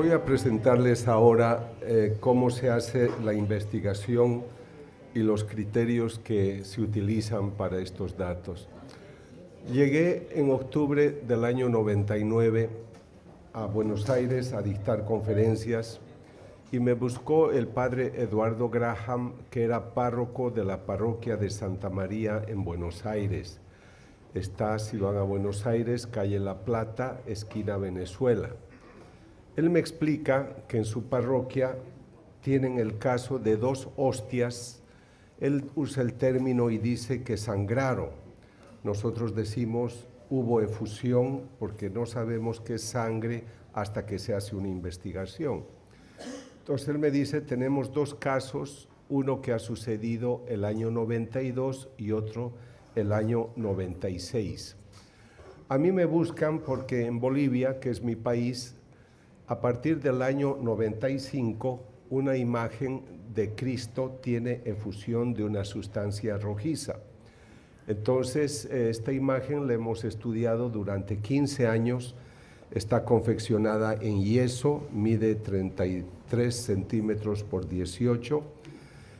Voy a presentarles ahora cómo se hace la investigación y los criterios que se utilizan para estos datos. Llegué en octubre del año 99 a Buenos Aires a dictar conferencias y me buscó el padre Eduardo Graham, que era párroco de la parroquia de Santa María en Buenos Aires. Está, si van a Buenos Aires, calle La Plata, esquina Venezuela. Él me explica que en su parroquia tienen el caso de dos hostias. Él usa el término y dice que sangraron. Nosotros decimos hubo efusión porque no sabemos qué es sangre hasta que se hace una investigación. Entonces él me dice, tenemos dos casos, uno que ha sucedido el año 92 y otro el año 96. A mí me buscan porque en Bolivia, que es mi país, a partir del año 95, una imagen de Cristo tiene efusión de una sustancia rojiza. Entonces, esta imagen la hemos estudiado durante 15 años, está confeccionada en yeso, mide 33 centímetros por 18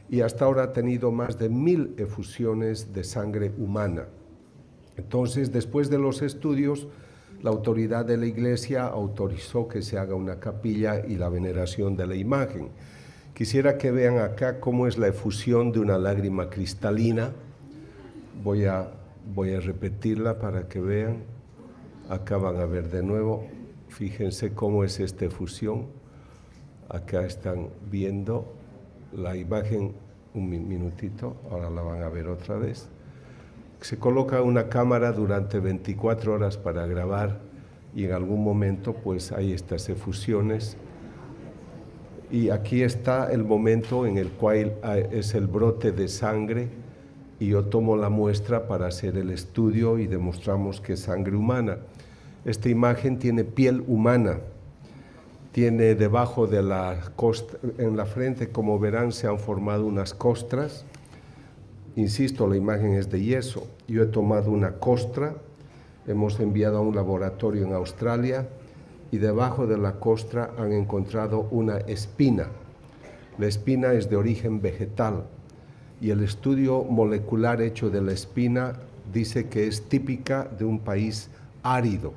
y hasta ahora ha tenido más de 1000 efusiones de sangre humana. Entonces, después de los estudios, la autoridad de la iglesia autorizó que se haga una capilla y la veneración de la imagen. Quisiera que vean acá cómo es la efusión de una lágrima cristalina. Voy a repetirla para que vean. Acá van a ver de nuevo. Fíjense cómo es esta efusión. Acá están viendo la imagen, un minutito, ahora la van a ver otra vez. Se coloca una cámara durante 24 horas para grabar y en algún momento pues hay estas efusiones. Y aquí está el momento en el cual es el brote de sangre y yo tomo la muestra para hacer el estudio y demostramos que es sangre humana. Esta imagen tiene piel humana, tiene debajo de la costra, en la frente, como verán, se han formado unas costras. Insisto, la imagen es de yeso. Yo he tomado una costra, hemos enviado a un laboratorio en Australia y debajo de la costra han encontrado una espina. La espina es de origen vegetal y el estudio molecular hecho de la espina dice que es típica de un país árido.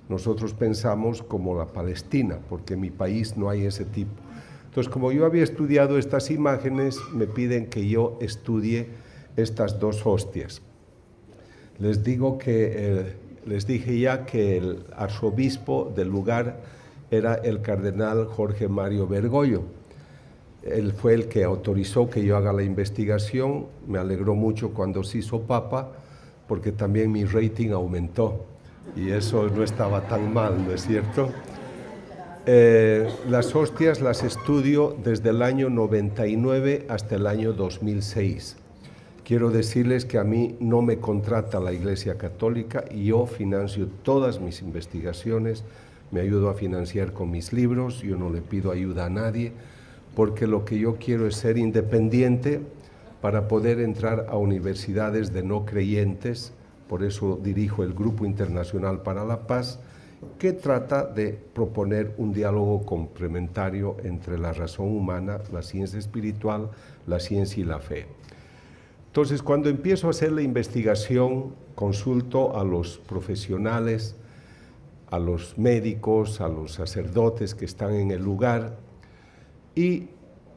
Nosotros pensamos como la Palestina, porque en mi país no hay ese tipo. Entonces, como yo había estudiado estas imágenes, me piden que yo estudie estas dos hostias. Les dije ya que el arzobispo del lugar era el cardenal Jorge Mario Bergoglio. Él fue el que autorizó que yo haga la investigación. Me alegró mucho cuando se hizo papa, porque también mi rating aumentó. Y eso no estaba tan mal, ¿no es cierto? Las hostias las estudio desde el año 99 hasta el año 2006. Quiero decirles que a mí no me contrata la Iglesia Católica y yo financio todas mis investigaciones, me ayudo a financiar con mis libros, yo no le pido ayuda a nadie, porque lo que yo quiero es ser independiente para poder entrar a universidades de no creyentes. Por eso dirijo el Grupo Internacional para la Paz, que trata de proponer un diálogo complementario entre la razón humana, la ciencia espiritual, la ciencia y la fe. Entonces, cuando empiezo a hacer la investigación, consulto a los profesionales, a los médicos, a los sacerdotes que están en el lugar y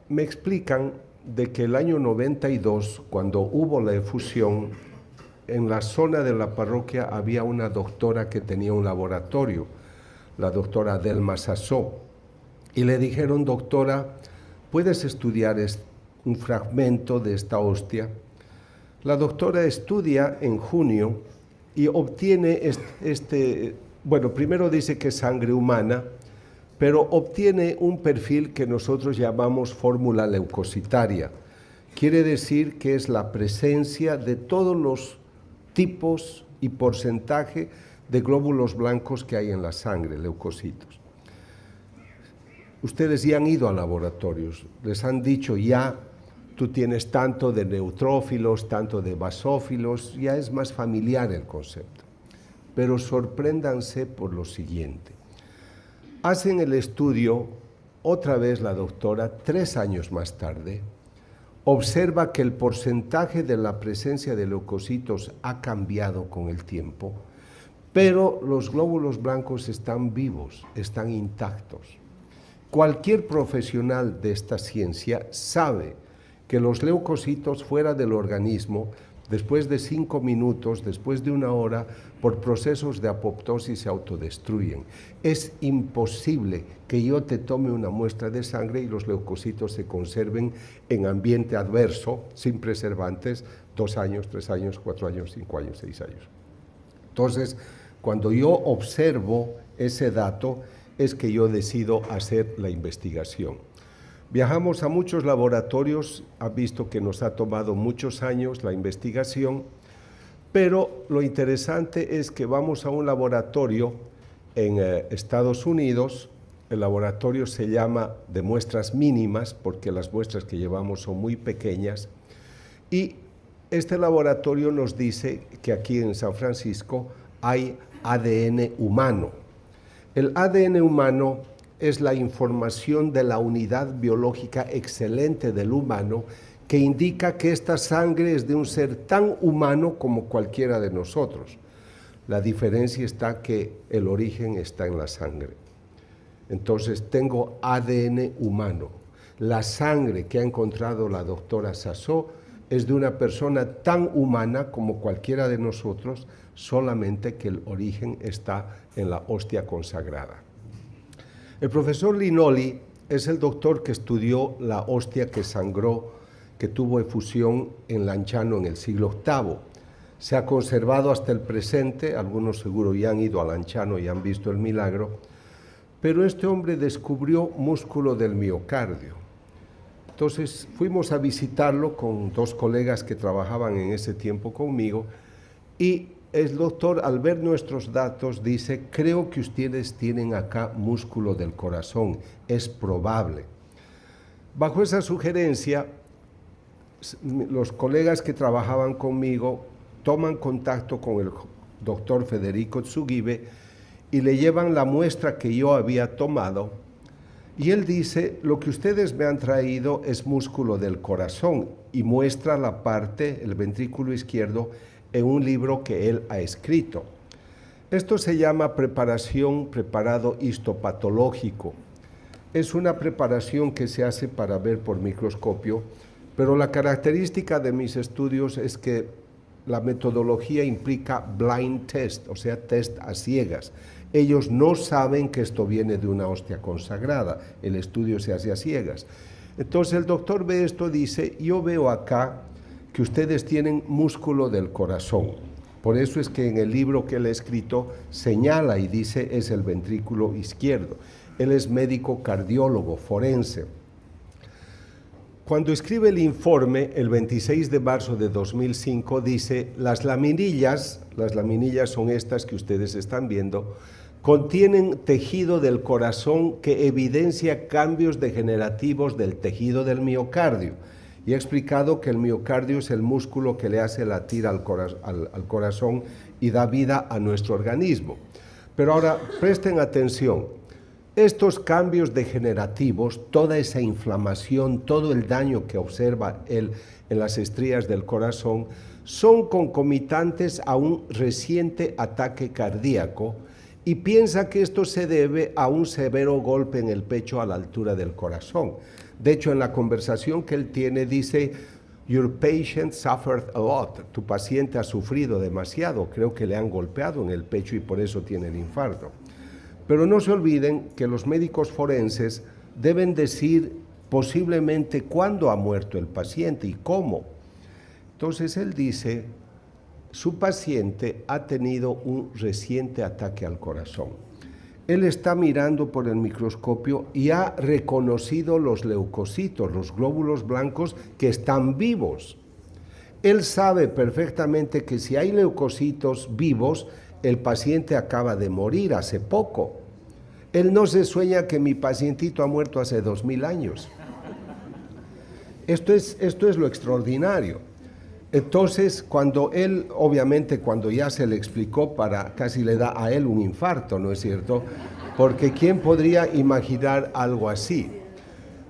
me explican de que el año 92, cuando hubo la efusión, en la zona de la parroquia había una doctora que tenía un laboratorio, la doctora Delma Sassó, y le dijeron, doctora, ¿puedes estudiar un fragmento de esta hostia? La doctora estudia en junio y obtiene bueno, primero dice que es sangre humana, pero obtiene un perfil que nosotros llamamos fórmula leucocitaria. Quiere decir que es la presencia de todos los tipos y porcentaje de glóbulos blancos que hay en la sangre, leucocitos. Ustedes ya han ido a laboratorios, les han dicho ya, tú tienes tanto de neutrófilos, tanto de basófilos, ya es más familiar el concepto. Pero sorpréndanse por lo siguiente. Hacen el estudio, otra vez la doctora, 3 años más tarde, observa que el porcentaje de la presencia de leucocitos ha cambiado con el tiempo, pero los glóbulos blancos están vivos, están intactos. Cualquier profesional de esta ciencia sabe que los leucocitos fuera del organismo, después de 5 minutos, después de 1 hora, por procesos de apoptosis se autodestruyen. Es imposible que yo te tome una muestra de sangre y los leucocitos se conserven en ambiente adverso, sin preservantes, 2 años, 3 años, 4 años, 5 años, 6 años. Entonces, cuando yo observo ese dato, es que yo decido hacer la investigación. Viajamos a muchos laboratorios, ha visto que nos ha tomado muchos años la investigación, pero lo interesante es que vamos a un laboratorio en Estados Unidos. El laboratorio se llama de muestras mínimas, porque las muestras que llevamos son muy pequeñas, y este laboratorio nos dice que aquí en San Francisco hay ADN humano. El ADN humano es la información de la unidad biológica excelente del humano que indica que esta sangre es de un ser tan humano como cualquiera de nosotros. La diferencia está que el origen está en la sangre. Entonces tengo ADN humano. La sangre que ha encontrado la doctora Sassó es de una persona tan humana como cualquiera de nosotros, solamente que el origen está en la hostia consagrada. El profesor Linoli es el doctor que estudió la hostia que sangró, que tuvo efusión en Lanciano en el siglo VIII. Se ha conservado hasta el presente, algunos seguro ya han ido a Lanciano y han visto el milagro, pero este hombre descubrió músculo del miocardio. Entonces fuimos a visitarlo con 2 colegas que trabajaban en ese tiempo conmigo, y el doctor, al ver nuestros datos, dice: creo que ustedes tienen acá músculo del corazón, es probable. Bajo esa sugerencia, los colegas que trabajaban conmigo toman contacto con el doctor Federico Tsugibe y le llevan la muestra que yo había tomado, y él dice: lo que ustedes me han traído es músculo del corazón, y muestra la parte, el ventrículo izquierdo, en un libro que él ha escrito. Esto se llama preparado histopatológico. Es una preparación que se hace para ver por microscopio, pero la característica de mis estudios es que la metodología implica blind test, o sea, test a ciegas. Ellos no saben que esto viene de una hostia consagrada, el estudio se hace a ciegas. Entonces el doctor ve esto y dice: yo veo acá que ustedes tienen músculo del corazón. Por eso es que en el libro que él ha escrito señala y dice es el ventrículo izquierdo. Él es médico cardiólogo, forense. Cuando escribe el informe, el 26 de marzo de 2005, dice: las laminillas son estas que ustedes están viendo, contienen tejido del corazón que evidencia cambios degenerativos del tejido del miocardio. Y he explicado que el miocardio es el músculo que le hace latir al corazón y da vida a nuestro organismo. Pero ahora presten atención. Estos cambios degenerativos, toda esa inflamación, todo el daño que observa él en las estrías del corazón, son concomitantes a un reciente ataque cardíaco, y piensa que esto se debe a un severo golpe en el pecho a la altura del corazón. De hecho, en la conversación que él tiene, dice: your patient suffered a lot. Tu paciente ha sufrido demasiado, creo que le han golpeado en el pecho y por eso tiene el infarto. Pero no se olviden que los médicos forenses deben decir posiblemente cuándo ha muerto el paciente y cómo. Entonces él dice: su paciente ha tenido un reciente ataque al corazón. Él está mirando por el microscopio y ha reconocido los leucocitos, los glóbulos blancos que están vivos. Él sabe perfectamente que si hay leucocitos vivos, el paciente acaba de morir hace poco. Él no se sueña que mi pacientito ha muerto hace 2000 años. Esto es lo extraordinario. Entonces, cuando él, obviamente, cuando ya se le explicó, casi le da a él un infarto, ¿no es cierto? porque ¿quién podría imaginar algo así?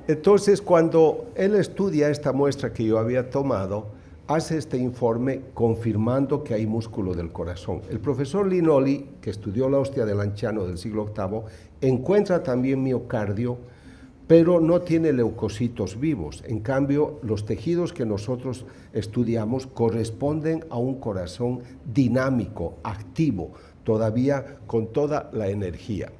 Entonces, cuando él estudia esta muestra que yo había tomado, hace este informe confirmando que hay músculo del corazón. El profesor Linoli, que estudió la hostia del anciano del siglo VIII, encuentra también miocardio, pero no tiene leucocitos vivos. En cambio, los tejidos que nosotros estudiamos corresponden a un corazón dinámico, activo, todavía con toda la energía.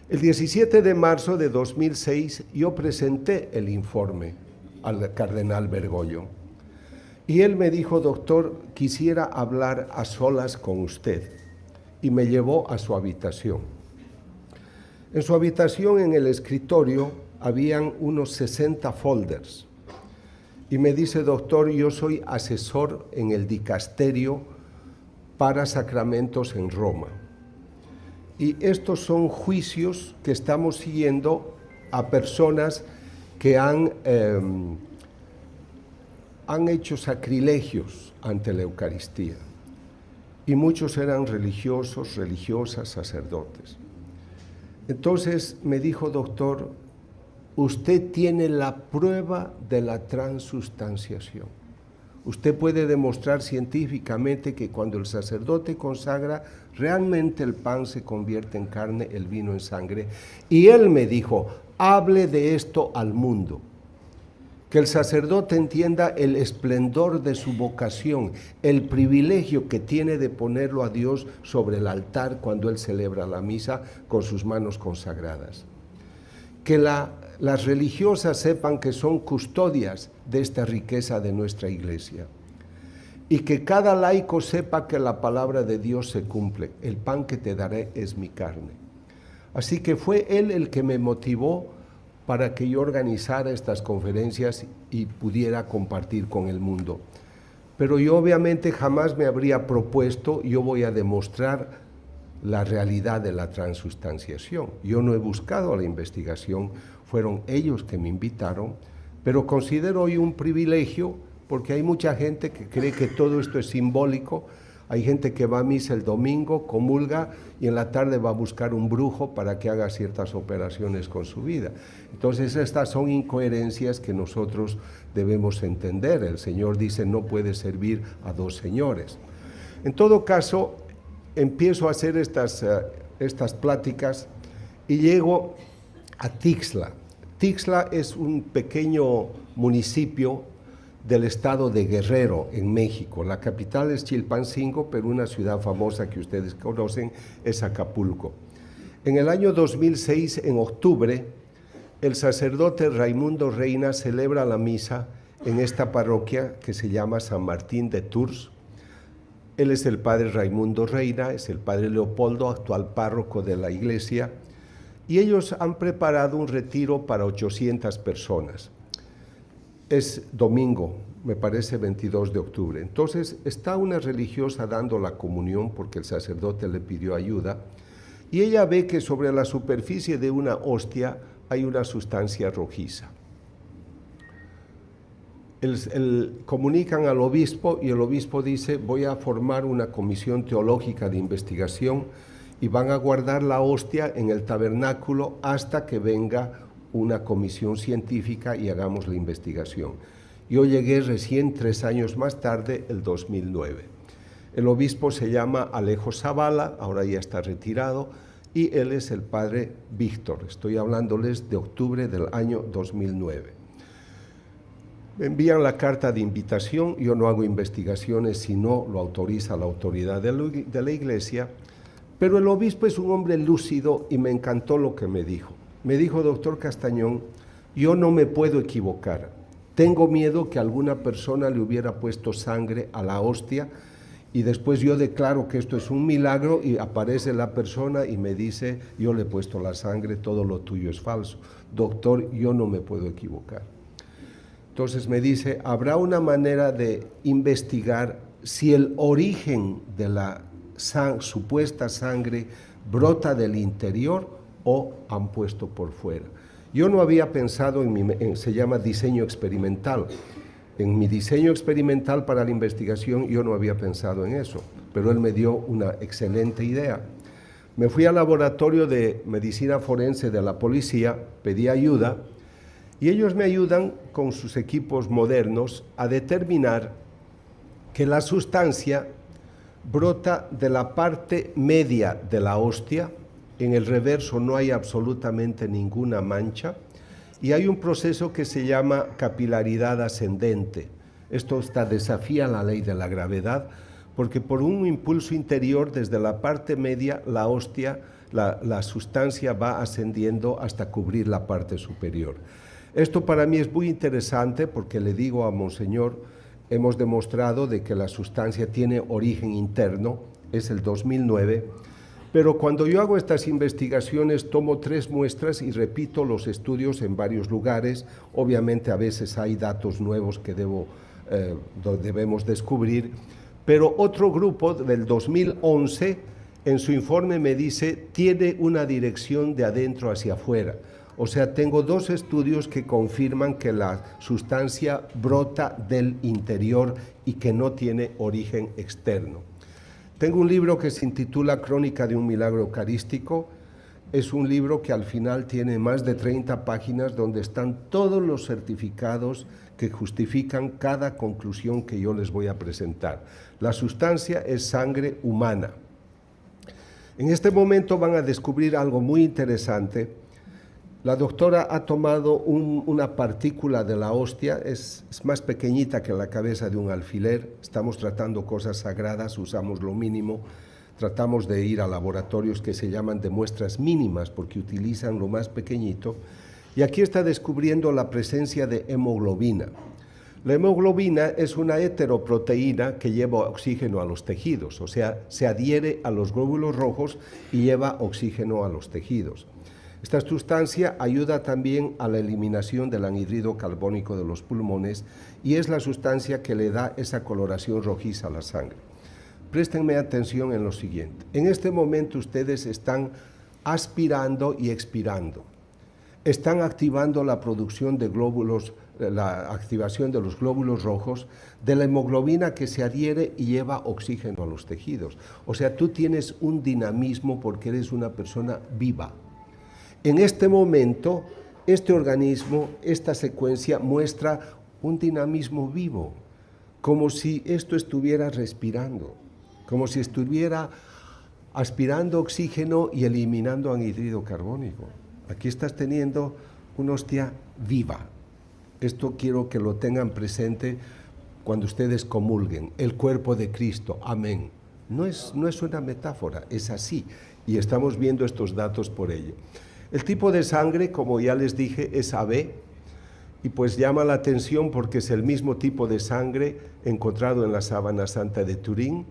El 17 de marzo de 2006 yo presenté el informe al cardenal Bergoglio y él me dijo: doctor, quisiera hablar a solas con usted, y me llevó a su habitación. En su habitación, en el escritorio, habían unos 60 folders y me dice: doctor, yo soy asesor en el dicasterio para sacramentos en Roma. Y estos son juicios que estamos siguiendo a personas que han hecho sacrilegios ante la Eucaristía. Y muchos eran religiosos, religiosas, sacerdotes. Entonces me dijo: doctor, usted tiene la prueba de la transustanciación. Usted puede demostrar científicamente que cuando el sacerdote consagra, realmente el pan se convierte en carne, el vino en sangre. Y él me dijo: hable de esto al mundo. Que el sacerdote entienda el esplendor de su vocación, el privilegio que tiene de ponerlo a Dios sobre el altar cuando él celebra la misa con sus manos consagradas. Que las religiosas sepan que son custodias de esta riqueza de nuestra iglesia. Y que cada laico sepa que la palabra de Dios se cumple. El pan que te daré es mi carne. Así que fue él el que me motivó para que yo organizara estas conferencias y pudiera compartir con el mundo. Pero yo obviamente jamás me habría propuesto: yo voy a demostrar la realidad de la transustanciación. Yo no he buscado la investigación, fueron ellos que me invitaron, pero considero hoy un privilegio porque hay mucha gente que cree que todo esto es simbólico. Hay gente que va a misa el domingo, comulga y en la tarde va a buscar un brujo para que haga ciertas operaciones con su vida. Entonces estas son incoherencias que nosotros debemos entender. El Señor dice: no puede servir a dos señores. En todo caso, empiezo a hacer estas pláticas y llego a Tixla. Tixla es un pequeño municipio del estado de Guerrero, en México. La capital es Chilpancingo, pero una ciudad famosa que ustedes conocen es Acapulco. En el año 2006, en octubre, el sacerdote Raimundo Reina celebra la misa en esta parroquia que se llama San Martín de Tours. Él es el padre Raimundo Reina, es el padre Leopoldo, actual párroco de la iglesia, y ellos han preparado un retiro para 800 personas. Es domingo, me parece 22 de octubre. Entonces está una religiosa dando la comunión porque el sacerdote le pidió ayuda y ella ve que sobre la superficie de una hostia hay una sustancia rojiza. Comunican al obispo y el obispo dice: voy a formar una comisión teológica de investigación y van a guardar la hostia en el tabernáculo hasta que venga una comisión científica y hagamos la investigación. Yo llegué recién 3 años más tarde, el 2009. El obispo se llama Alejo Zavala, ahora ya está retirado, y él es el padre Víctor. Estoy hablándoles de octubre del año 2009. Me envían la carta de invitación, yo no hago investigaciones si no lo autoriza la autoridad de la iglesia, pero el obispo es un hombre lúcido y me encantó lo que me dijo. Me dijo: doctor Castañón, yo no me puedo equivocar. Tengo miedo que alguna persona le hubiera puesto sangre a la hostia y después yo declaro que esto es un milagro y aparece la persona y me dice: yo le he puesto la sangre, todo lo tuyo es falso. Doctor, yo no me puedo equivocar. Entonces me dice: habrá una manera de investigar si el origen de la supuesta sangre brota del interior o han puesto por fuera. Yo no había pensado se llama diseño experimental. En mi diseño experimental para la investigación yo no había pensado en eso, pero él me dio una excelente idea. Me fui al laboratorio de medicina forense de la policía, pedí ayuda, y ellos me ayudan con sus equipos modernos a determinar que la sustancia brota de la parte media de la hostia, en el reverso no hay absolutamente ninguna mancha, y hay un proceso que se llama capilaridad ascendente. Esto desafía la ley de la gravedad, porque por un impulso interior desde la parte media, la hostia, la sustancia va ascendiendo hasta cubrir la parte superior. Esto para mí es muy interesante porque le digo a Monseñor, hemos demostrado de que la sustancia tiene origen interno, es el 2009, pero cuando yo hago estas investigaciones tomo 3 muestras y repito los estudios en varios lugares. Obviamente a veces hay datos nuevos que debemos descubrir, pero otro grupo del 2011 en su informe me dice tiene una dirección de adentro hacia afuera. O sea, tengo 2 estudios que confirman que la sustancia brota del interior y que no tiene origen externo. Tengo un libro que se intitula Crónica de un milagro eucarístico. Es un libro que al final tiene más de 30 páginas donde están todos los certificados que justifican cada conclusión que yo les voy a presentar. La sustancia es sangre humana. En este momento van a descubrir algo muy interesante. La doctora ha tomado una partícula de la hostia, es más pequeñita que la cabeza de un alfiler. Estamos tratando cosas sagradas, usamos lo mínimo. Tratamos de ir a laboratorios que se llaman de muestras mínimas porque utilizan lo más pequeñito. Y aquí está descubriendo la presencia de hemoglobina. La hemoglobina es una heteroproteína que lleva oxígeno a los tejidos, o sea, se adhiere a los glóbulos rojos y lleva oxígeno a los tejidos. Esta sustancia ayuda también a la eliminación del anhídrido carbónico de los pulmones y es la sustancia que le da esa coloración rojiza a la sangre. Préstenme atención en lo siguiente. En este momento ustedes están aspirando y expirando. Están activando la producción de glóbulos, la activación de los glóbulos rojos, de la hemoglobina que se adhiere y lleva oxígeno a los tejidos. O sea, tú tienes un dinamismo porque eres una persona viva. En este momento, este organismo, esta secuencia muestra un dinamismo vivo, como si esto estuviera respirando, como si estuviera aspirando oxígeno y eliminando anhídrido carbónico. Aquí estás teniendo una hostia viva. Esto quiero que lo tengan presente cuando ustedes comulguen. El cuerpo de Cristo, amén. No es una metáfora, es así. Y estamos viendo estos datos por ello. El tipo de sangre, como ya les dije, es AB, y pues llama la atención porque es el mismo tipo de sangre encontrado en la sábana santa de Turín,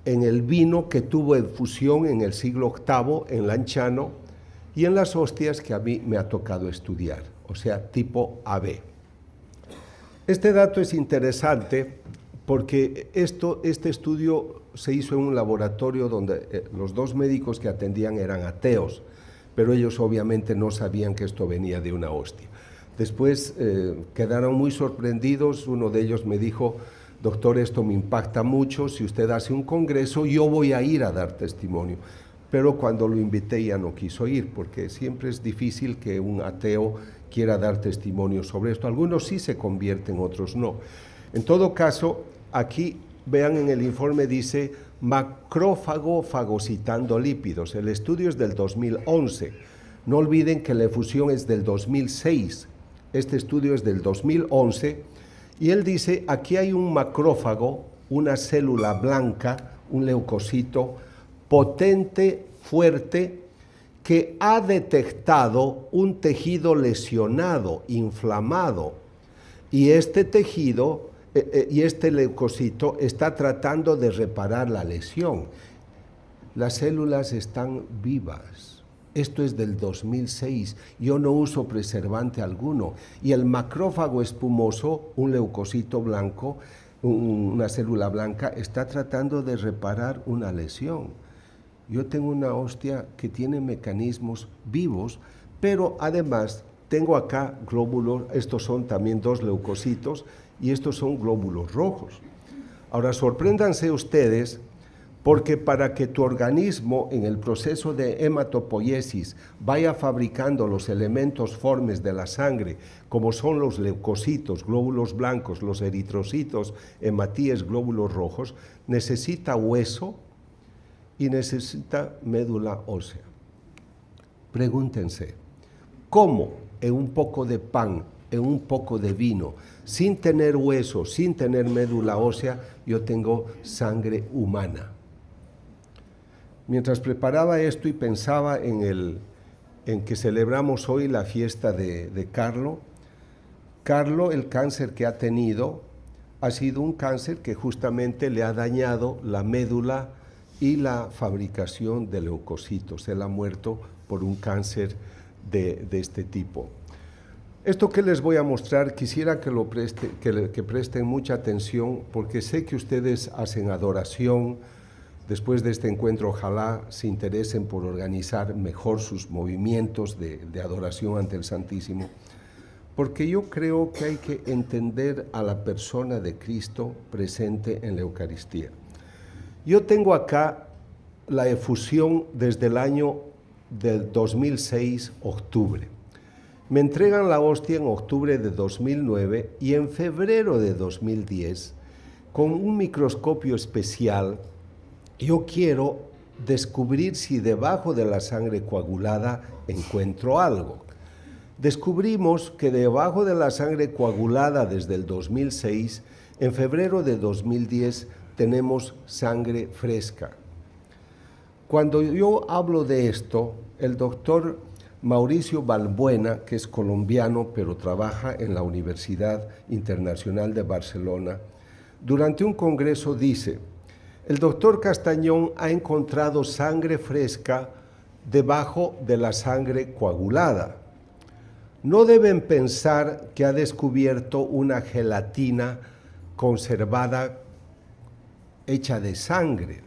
en el vino que tuvo infusión en el siglo VIII en Lanciano y en las hostias que a mí me ha tocado estudiar, o sea, tipo AB. Este dato es interesante porque este estudio se hizo en un laboratorio donde los 2 médicos que atendían eran ateos, pero ellos obviamente no sabían que esto venía de una hostia. Después quedaron muy sorprendidos, uno de ellos me dijo, doctor, esto me impacta mucho, si usted hace un congreso yo voy a ir a dar testimonio. Pero cuando lo invité ya no quiso ir, porque siempre es difícil que un ateo quiera dar testimonio sobre esto. Algunos sí se convierten, otros no. En todo caso, aquí vean en el informe dice macrófago fagocitando lípidos. El estudio es del 2011. No olviden que la efusión es del 2006. Este estudio es del 2011 y él dice, aquí hay un macrófago, una célula blanca, un leucocito potente, fuerte, que ha detectado un tejido lesionado, inflamado, y este tejido y este leucocito está tratando de reparar la lesión. Las células están vivas. Esto es del 2006. Yo no uso preservante alguno. Y el macrófago espumoso, un leucocito blanco, una célula blanca, está tratando de reparar una lesión. Yo tengo una hostia que tiene mecanismos vivos, pero además tengo acá glóbulos, estos son también 2 leucocitos, y estos son glóbulos rojos. Ahora, sorpréndanse ustedes, Porque para que tu organismo en el proceso de hematopoiesis vaya fabricando los elementos formes de la sangre, como son los leucocitos, glóbulos blancos, los eritrocitos, hematíes, glóbulos rojos, necesita hueso y necesita médula ósea. Pregúntense, ¿cómo en un poco de pan, en un poco de vino, sin tener hueso, sin tener médula ósea, yo tengo sangre humana? Mientras preparaba esto y pensaba en que celebramos hoy la fiesta de Carlo, el cáncer que ha tenido ha sido un cáncer que justamente le ha dañado la médula y la fabricación de leucocitos. Él ha muerto por un cáncer de este tipo. Esto que les voy a mostrar, quisiera que presten mucha atención, porque sé que ustedes hacen adoración. Después de este encuentro, ojalá se interesen por organizar mejor sus movimientos de adoración ante el Santísimo, porque yo creo que hay que entender a la persona de Cristo presente en la Eucaristía. Yo tengo acá la efusión desde el año del 2006, octubre. Me entregan la hostia en octubre de 2009 y en febrero de 2010, con un microscopio especial, yo quiero descubrir si debajo de la sangre coagulada encuentro algo. Descubrimos que debajo de la sangre coagulada desde el 2006, en febrero de 2010, tenemos sangre fresca. Cuando yo hablo de esto, el doctor Mauricio Balbuena, que es colombiano pero trabaja en la Universidad Internacional de Barcelona, durante un congreso dice: el doctor Castañón ha encontrado sangre fresca debajo de la sangre coagulada. No deben pensar que ha descubierto una gelatina conservada hecha de sangre.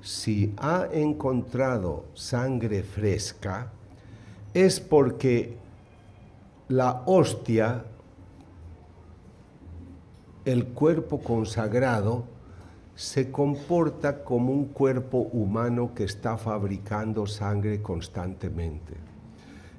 Si ha encontrado sangre fresca, es porque la hostia, el cuerpo consagrado, se comporta como un cuerpo humano que está fabricando sangre constantemente.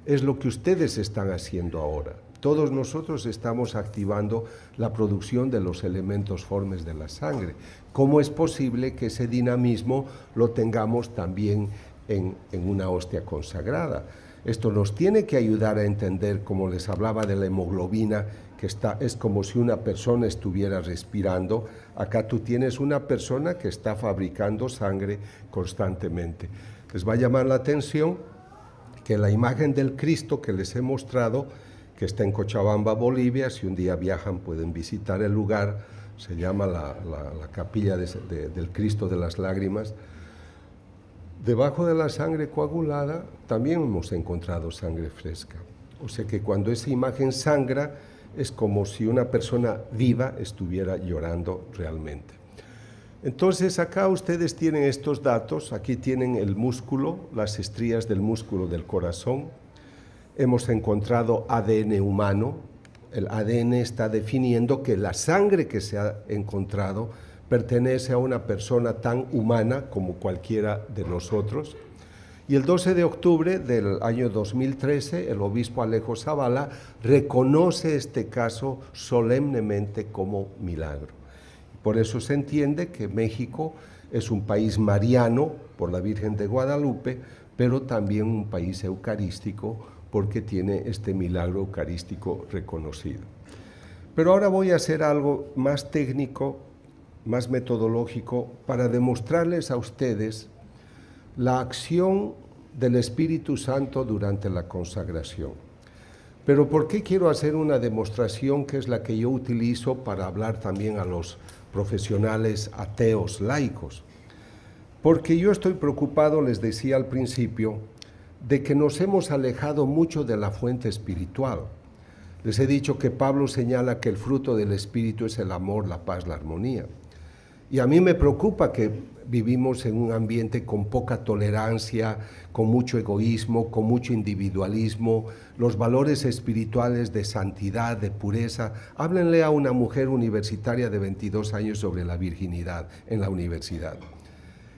Es lo que ustedes están haciendo ahora. Todos nosotros estamos activando la producción de los elementos formes de la sangre. ¿Cómo es posible que ese dinamismo lo tengamos también en una hostia consagrada? Esto nos tiene que ayudar a entender, como les hablaba de la hemoglobina, que es como si una persona estuviera respirando. Acá tú tienes una persona que está fabricando sangre constantemente. Les va a llamar la atención que la imagen del Cristo que les he mostrado, que está en Cochabamba, Bolivia, si un día viajan pueden visitar el lugar, se llama la capilla del Cristo de las Lágrimas. Debajo de la sangre coagulada también hemos encontrado sangre fresca. O sea que cuando esa imagen sangra, es como si una persona viva estuviera llorando realmente. Entonces acá ustedes tienen estos datos, aquí tienen el músculo, las estrías del músculo del corazón. Hemos encontrado ADN humano. El ADN está definiendo que la sangre que se ha encontrado pertenece a una persona tan humana como cualquiera de nosotros. Y el 12 de octubre del año 2013, el obispo Alejo Zavala reconoce este caso solemnemente como milagro. Por eso se entiende que México es un país mariano por la Virgen de Guadalupe, pero también un país eucarístico porque tiene este milagro eucarístico reconocido. Pero ahora voy a hacer algo más técnico, más metodológico, para demostrarles a ustedes la acción del Espíritu Santo durante la consagración. Pero ¿por qué quiero hacer una demostración que es la que yo utilizo para hablar también a los profesionales ateos laicos? Porque yo estoy preocupado, les decía al principio, de que nos hemos alejado mucho de la fuente espiritual. Les he dicho que Pablo señala que el fruto del Espíritu es el amor, la paz, la armonía. Y a mí me preocupa que vivimos en un ambiente con poca tolerancia, con mucho egoísmo, con mucho individualismo, los valores espirituales de santidad, de pureza. Háblenle a una mujer universitaria de 22 años sobre la virginidad en la universidad.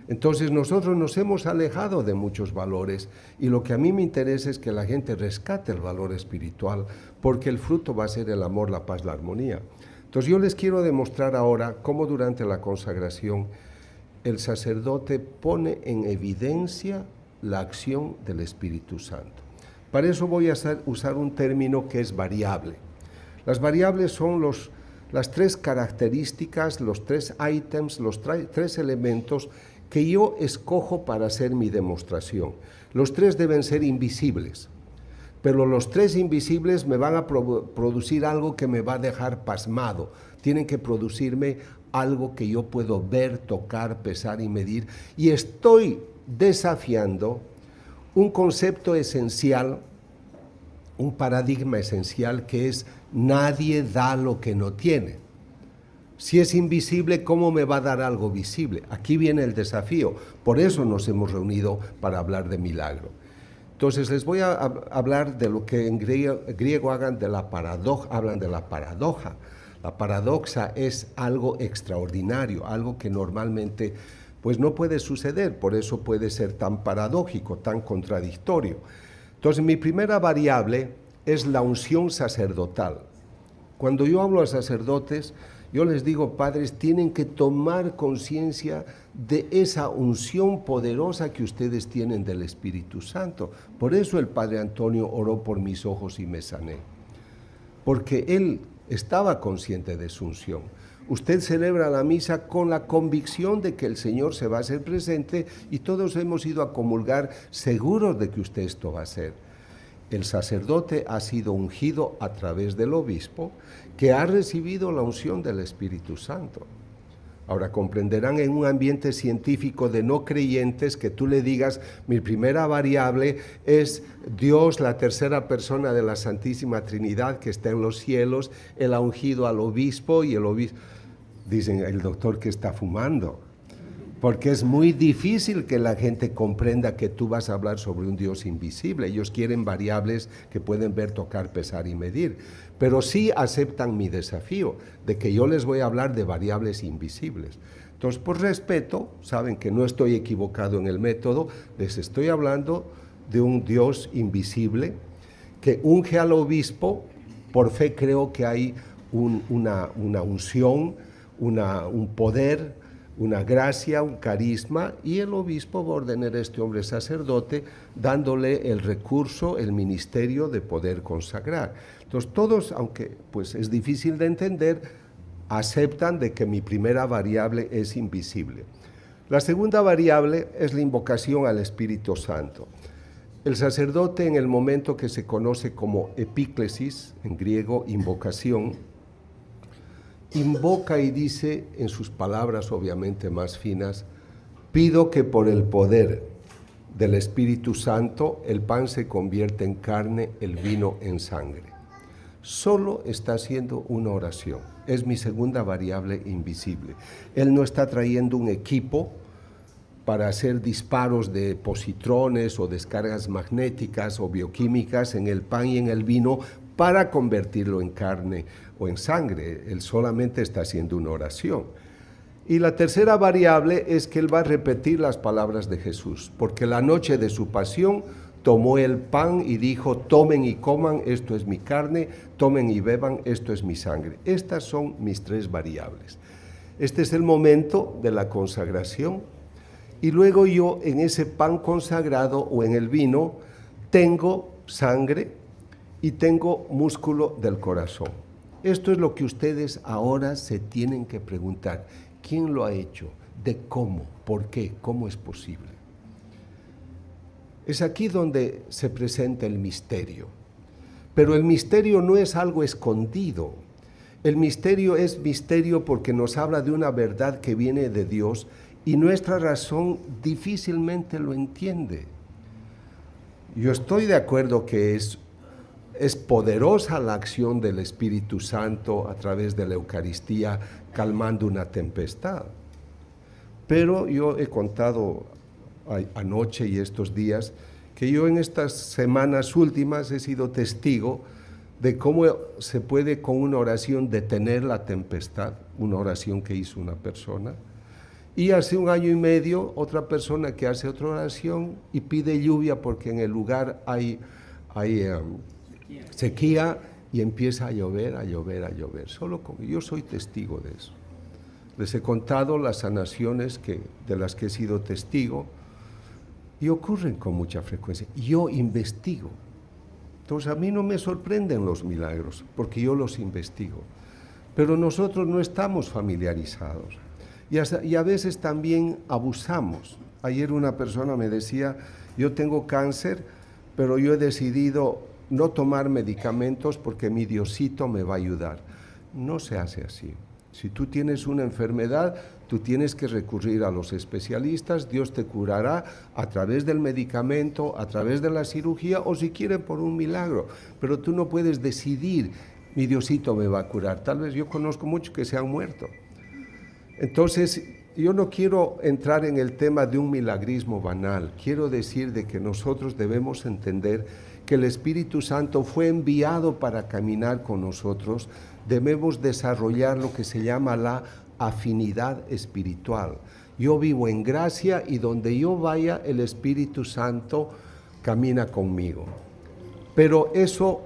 Entonces nosotros nos hemos alejado de muchos valores y lo que a mí me interesa es que la gente rescate el valor espiritual, porque el fruto va a ser el amor, la paz, la armonía. Entonces yo les quiero demostrar ahora cómo durante la consagración el sacerdote pone en evidencia la acción del Espíritu Santo. Para eso voy a usar un término que es variable. Las variables son las tres características, los tres ítems, los tres elementos que yo escojo para hacer mi demostración. Los tres deben ser invisibles, pero los tres invisibles me van a producir algo que me va a dejar pasmado. Tienen que producirme algo que yo puedo ver, tocar, pesar y medir. Y estoy desafiando un concepto esencial, un paradigma esencial, que es: nadie da lo que no tiene. Si es invisible, ¿cómo me va a dar algo visible? Aquí viene el desafío. Por eso nos hemos reunido para hablar de milagro. Entonces les voy a hablar de lo que en griego hablan de la paradoja. La paradoxa es algo extraordinario, algo que normalmente pues no puede suceder, por eso puede ser tan paradójico, tan contradictorio. Entonces mi primera variable es la unción sacerdotal. Cuando yo hablo a sacerdotes, yo les digo: padres, tienen que tomar conciencia de esa unción poderosa que ustedes tienen del Espíritu Santo. Por eso el Padre Antonio oró por mis ojos y me sané, porque él estaba consciente de su unción. Usted celebra la misa con la convicción de que el Señor se va a hacer presente y todos hemos ido a comulgar seguros de que usted esto va a hacer. El sacerdote ha sido ungido a través del obispo, que ha recibido la unción del Espíritu Santo. Ahora comprenderán, en un ambiente científico de no creyentes, que tú le digas: mi primera variable es Dios, la tercera persona de la Santísima Trinidad que está en los cielos, él ha ungido al obispo y el obispo... Dicen: el doctor que está fumando. Porque es muy difícil que la gente comprenda que tú vas a hablar sobre un Dios invisible. Ellos quieren variables que pueden ver, tocar, pesar y medir. Pero sí aceptan mi desafío de que yo les voy a hablar de variables invisibles. Entonces, por respeto, saben que no estoy equivocado en el método, les estoy hablando de un Dios invisible que unge al obispo. Por fe creo que hay una unción, un poder, una gracia, un carisma, y el obispo va a ordenar a este hombre sacerdote, dándole el recurso, el ministerio de poder consagrar. Entonces todos, aunque pues es difícil de entender, aceptan de que mi primera variable es invisible. La segunda variable es la invocación al Espíritu Santo. El sacerdote, en el momento que se conoce como epíclesis, en griego invocación, invoca y dice en sus palabras obviamente más finas: pido que por el poder del Espíritu Santo el pan se convierta en carne, el vino en sangre. Solo está haciendo una oración. Es mi segunda variable invisible. Él no está trayendo un equipo para hacer disparos de positrones o descargas magnéticas o bioquímicas en el pan y en el vino para convertirlo en carne o en sangre. Él solamente está haciendo una oración. Y la tercera variable es que él va a repetir las palabras de Jesús, porque la noche de su pasión tomó el pan y dijo: tomen y coman, esto es mi carne, tomen y beban, esto es mi sangre. Estas son mis tres variables. Este es el momento de la consagración, y luego yo en ese pan consagrado o en el vino tengo sangre y tengo músculo del corazón. Esto es lo que ustedes ahora se tienen que preguntar: ¿quién lo ha hecho? ¿De cómo? ¿Por qué? ¿Cómo es posible? Es aquí donde se presenta el misterio. Pero el misterio no es algo escondido. El misterio es misterio porque nos habla de una verdad que viene de Dios y nuestra razón difícilmente lo entiende. Yo estoy de acuerdo que es poderosa la acción del Espíritu Santo a través de la Eucaristía, calmando una tempestad. Pero yo he contado anoche y estos días que yo en estas semanas últimas he sido testigo de cómo se puede con una oración detener la tempestad, una oración que hizo una persona, Y hace 1 año y medio, otra persona que hace otra oración y pide lluvia porque en el lugar hay sequía y empieza a llover, a llover, a llover. Yo soy testigo de eso. Les he contado las sanaciones de las que he sido testigo y ocurren con mucha frecuencia. Yo investigo. Entonces a mí no me sorprenden los milagros porque yo los investigo. Pero nosotros no estamos familiarizados. Y a veces también abusamos. Ayer una persona me decía, yo tengo cáncer, pero yo he decidido no tomar medicamentos porque mi Diosito me va a ayudar. No se hace así. Si tú tienes una enfermedad, tú tienes que recurrir a los especialistas, Dios te curará a través del medicamento, a través de la cirugía o si quieren por un milagro. Pero tú no puedes decidir, mi Diosito me va a curar. Tal vez yo conozco muchos que se han muerto. Entonces, yo no quiero entrar en el tema de un milagrismo banal. Quiero decir de que nosotros debemos entender que el Espíritu Santo fue enviado para caminar con nosotros. Debemos desarrollar lo que se llama la afinidad espiritual. Yo vivo en gracia y donde yo vaya, el Espíritu Santo camina conmigo. Pero eso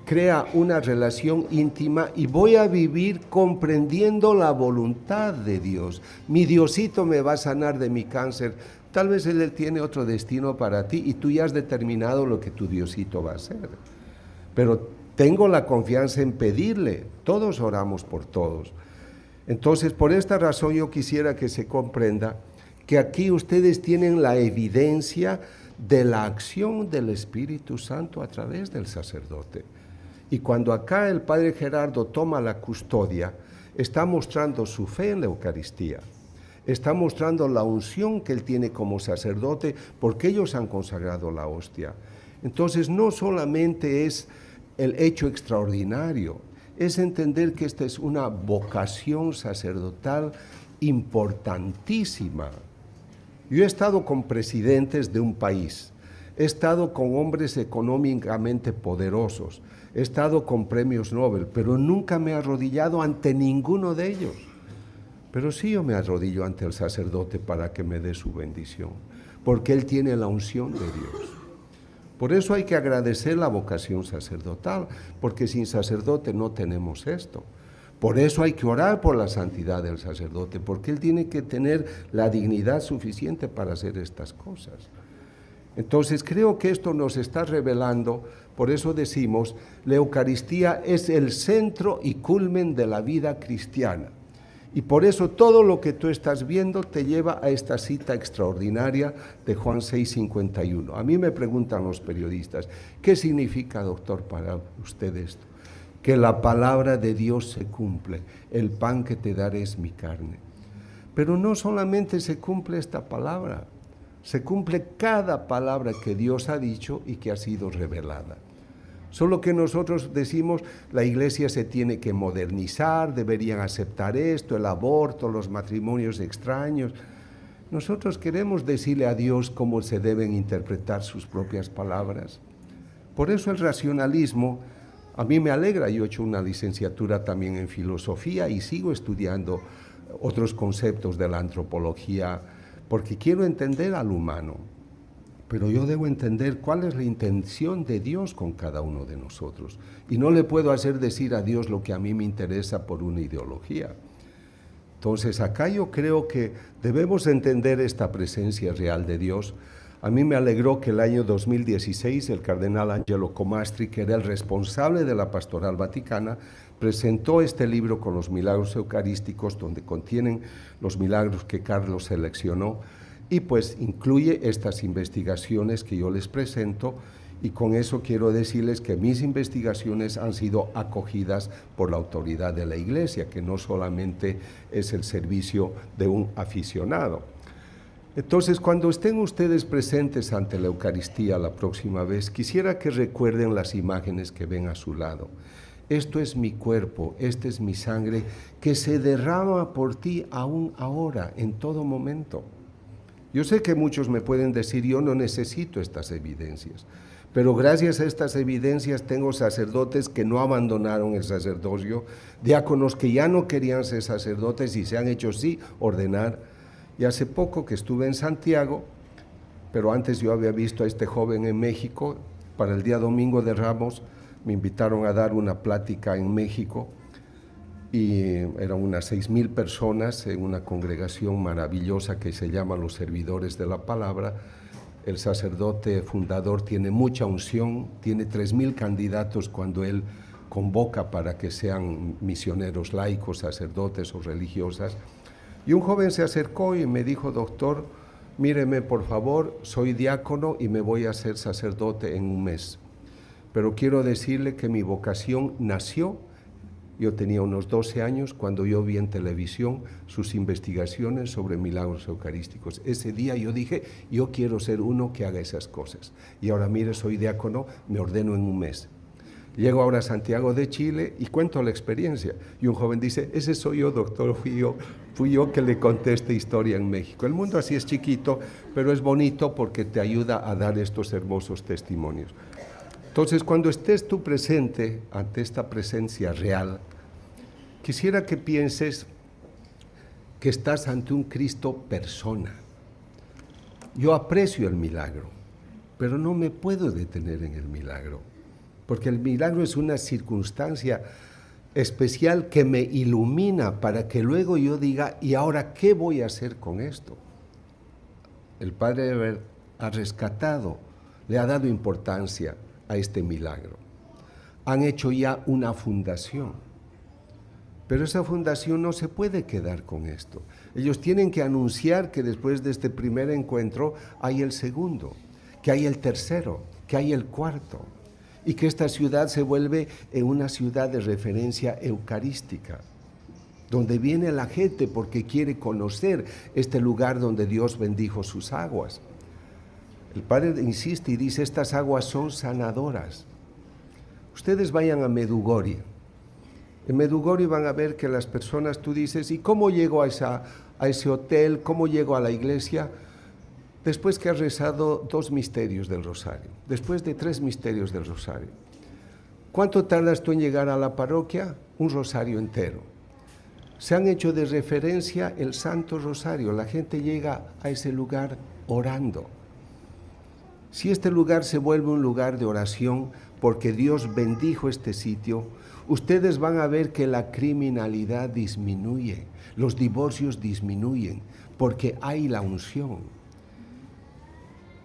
crea una relación íntima y voy a vivir comprendiendo la voluntad de Dios. Mi Diosito me va a sanar de mi cáncer. Tal vez Él tiene otro destino para ti y tú ya has determinado lo que tu Diosito va a hacer. Pero tengo la confianza en pedirle. Todos oramos por todos. Entonces, por esta razón yo quisiera que se comprenda que aquí ustedes tienen la evidencia de la acción del Espíritu Santo a través del sacerdote. Y cuando acá el Padre Gerardo toma la custodia, está mostrando su fe en la Eucaristía, está mostrando la unción que él tiene como sacerdote, porque ellos han consagrado la hostia. Entonces no solamente es el hecho extraordinario, es entender que esta es una vocación sacerdotal importantísima. Yo he estado con presidentes de un país, he estado con hombres económicamente poderosos, he estado con premios Nobel, pero nunca me he arrodillado ante ninguno de ellos. Pero sí yo me arrodillo ante el sacerdote para que me dé su bendición, porque él tiene la unción de Dios. Por eso hay que agradecer la vocación sacerdotal, porque sin sacerdote no tenemos esto. Por eso hay que orar por la santidad del sacerdote, porque él tiene que tener la dignidad suficiente para hacer estas cosas. Entonces creo que esto nos está revelando, por eso decimos, la Eucaristía es el centro y culmen de la vida cristiana. Y por eso todo lo que tú estás viendo te lleva a esta cita extraordinaria de Juan 6:51. A mí me preguntan los periodistas, ¿qué significa, doctor, para usted esto? Que la palabra de Dios se cumple, el pan que te daré es mi carne. Pero no solamente se cumple esta palabra, se cumple cada palabra que Dios ha dicho y que ha sido revelada. Solo que nosotros decimos, la iglesia se tiene que modernizar, deberían aceptar esto, el aborto, los matrimonios extraños. Nosotros queremos decirle a Dios cómo se deben interpretar sus propias palabras. Por eso el racionalismo, a mí me alegra, yo he hecho una licenciatura también en filosofía y sigo estudiando otros conceptos de la antropología, porque quiero entender al humano. Pero yo debo entender cuál es la intención de Dios con cada uno de nosotros. Y no le puedo hacer decir a Dios lo que a mí me interesa por una ideología. Entonces, acá yo creo que debemos entender esta presencia real de Dios. A mí me alegró que el año 2016 el cardenal Angelo Comastri, que era el responsable de la Pastoral Vaticana, presentó este libro con los milagros eucarísticos, donde contienen los milagros que Carlos seleccionó, y pues incluye estas investigaciones que yo les presento, y con eso quiero decirles que mis investigaciones han sido acogidas por la autoridad de la Iglesia, que no solamente es el servicio de un aficionado. Entonces, cuando estén ustedes presentes ante la Eucaristía la próxima vez, quisiera que recuerden las imágenes que ven a su lado. Esto es mi cuerpo, esta es mi sangre, que se derrama por ti aún ahora, en todo momento. Yo sé que muchos me pueden decir, yo no necesito estas evidencias, pero gracias a estas evidencias tengo sacerdotes que no abandonaron el sacerdocio, diáconos que ya no querían ser sacerdotes y se han hecho sí ordenar, Y hace poco que estuve en Santiago, pero antes yo había visto a este joven en México, para el día Domingo de Ramos me invitaron a dar una plática en México y eran unas 6,000 personas en una congregación maravillosa que se llama Los Servidores de la Palabra. El sacerdote fundador tiene mucha unción, tiene 3,000 candidatos cuando él convoca para que sean misioneros laicos, sacerdotes o religiosas. Y un joven se acercó y me dijo: doctor, míreme por favor, soy diácono y me voy a ser sacerdote en un mes. Pero quiero decirle que mi vocación nació, yo tenía unos 12 años, cuando yo vi en televisión sus investigaciones sobre milagros eucarísticos. Ese día yo dije, yo quiero ser uno que haga esas cosas. Y ahora mire, soy diácono, me ordeno en un mes. Llego ahora a Santiago de Chile y cuento la experiencia. Y un joven dice: ese soy yo, doctor, fui yo que le conté esta historia en México. El mundo así es chiquito, pero es bonito porque te ayuda a dar estos hermosos testimonios. Entonces, cuando estés tú presente ante esta presencia real, quisiera que pienses que estás ante un Cristo persona. Yo aprecio el milagro, pero no me puedo detener en el milagro, porque el milagro es una circunstancia especial que me ilumina para que luego yo diga: ¿y ahora qué voy a hacer con esto? El Padre Eber ha rescatado, le ha dado importancia a este milagro. Han hecho ya una fundación, pero esa fundación no se puede quedar con esto. Ellos tienen que anunciar que después de este primer encuentro hay el segundo, que hay el tercero, que hay el cuarto, y que esta ciudad se vuelve en una ciudad de referencia eucarística, donde viene la gente porque quiere conocer este lugar donde Dios bendijo sus aguas. El Padre insiste y dice: estas aguas son sanadoras. Ustedes vayan a Medugori. En Medugori van a ver que las personas, tú dices: ¿y cómo llego a ese hotel? ¿Cómo llego a la iglesia? Después que has rezado 2 misterios del rosario, después de 3 misterios del rosario. ¿Cuánto tardas tú en llegar a la parroquia? Un rosario entero. Se han hecho de referencia el Santo Rosario. La gente llega a ese lugar orando. Si este lugar se vuelve un lugar de oración porque Dios bendijo este sitio, ustedes van a ver que la criminalidad disminuye, los divorcios disminuyen, porque hay la unción.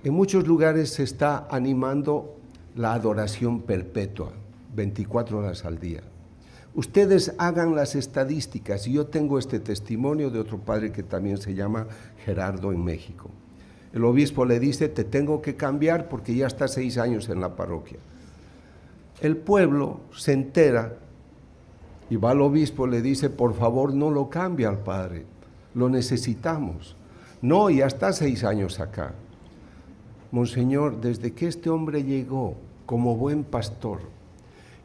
En muchos lugares se está animando la adoración perpetua, 24 horas al día. Ustedes hagan las estadísticas, y yo tengo este testimonio de otro padre que también se llama Gerardo en México. El obispo le dice: te tengo que cambiar porque ya está 6 años en la parroquia. El pueblo se entera y va al obispo, le dice: por favor, no lo cambie al padre, lo necesitamos. No, ya está 6 años acá. Monseñor, desde que este hombre llegó como buen pastor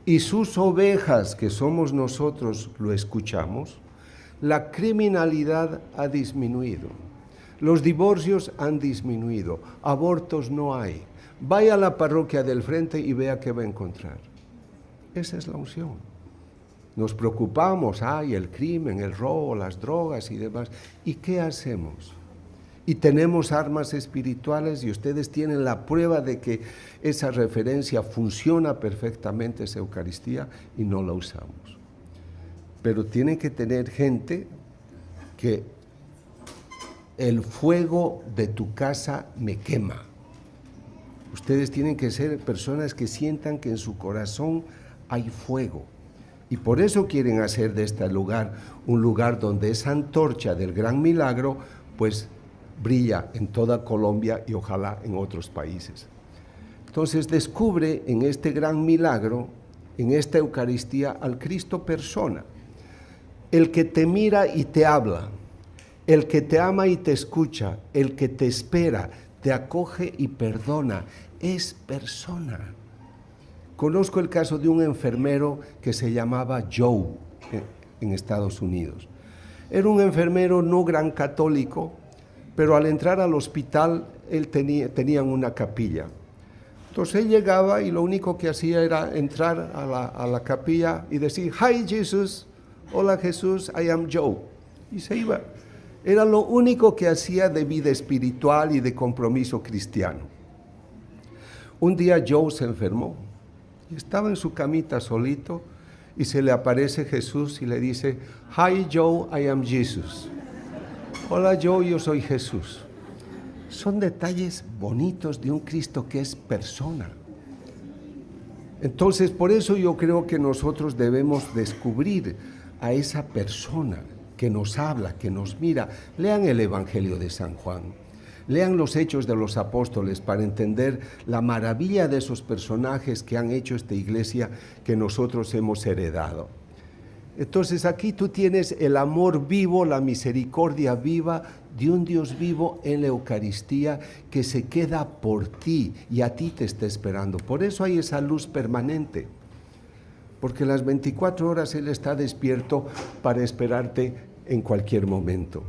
y sus ovejas, que somos nosotros, lo escuchamos, la criminalidad ha disminuido. Los divorcios han disminuido, abortos no hay. Vaya a la parroquia del frente y vea qué va a encontrar. Esa es la unción. Nos preocupamos, el crimen, el robo, las drogas y demás. ¿Y qué hacemos? Y tenemos armas espirituales y ustedes tienen la prueba de que esa referencia funciona perfectamente, esa Eucaristía, y no la usamos. Pero tienen que tener gente que el fuego de tu casa me quema. Ustedes tienen que ser personas que sientan que en su corazón hay fuego. Y por eso quieren hacer de este lugar un lugar donde esa antorcha del gran milagro, pues, brilla en toda Colombia y ojalá en otros países. Entonces descubre en este gran milagro, en esta Eucaristía, al Cristo persona, el que te mira y te habla, el que te ama y te escucha, el que te espera, te acoge y perdona, es persona. Conozco el caso de un enfermero que se llamaba Joe en Estados Unidos. Era un enfermero no gran católico, pero al entrar al hospital él tenían una capilla. Entonces él llegaba y lo único que hacía era entrar a la capilla y decir: Hi Jesus, hola Jesús, I am Joe. Y se iba. Era lo único que hacía de vida espiritual y de compromiso cristiano. Un día Joe se enfermó y estaba en su camita solito y se le aparece Jesús y le dice: "Hi Joe, I am Jesus". Hola Joe, yo soy Jesús. Son detalles bonitos de un Cristo que es persona. Entonces, por eso yo creo que nosotros debemos descubrir a esa persona que nos habla, que nos mira. Lean el Evangelio de San Juan, lean los Hechos de los Apóstoles para entender la maravilla de esos personajes que han hecho esta iglesia que nosotros hemos heredado. Entonces aquí tú tienes el amor vivo, la misericordia viva de un Dios vivo en la Eucaristía que se queda por ti y a ti te está esperando. Por eso hay esa luz permanente, porque las 24 horas Él está despierto para esperarte en cualquier momento.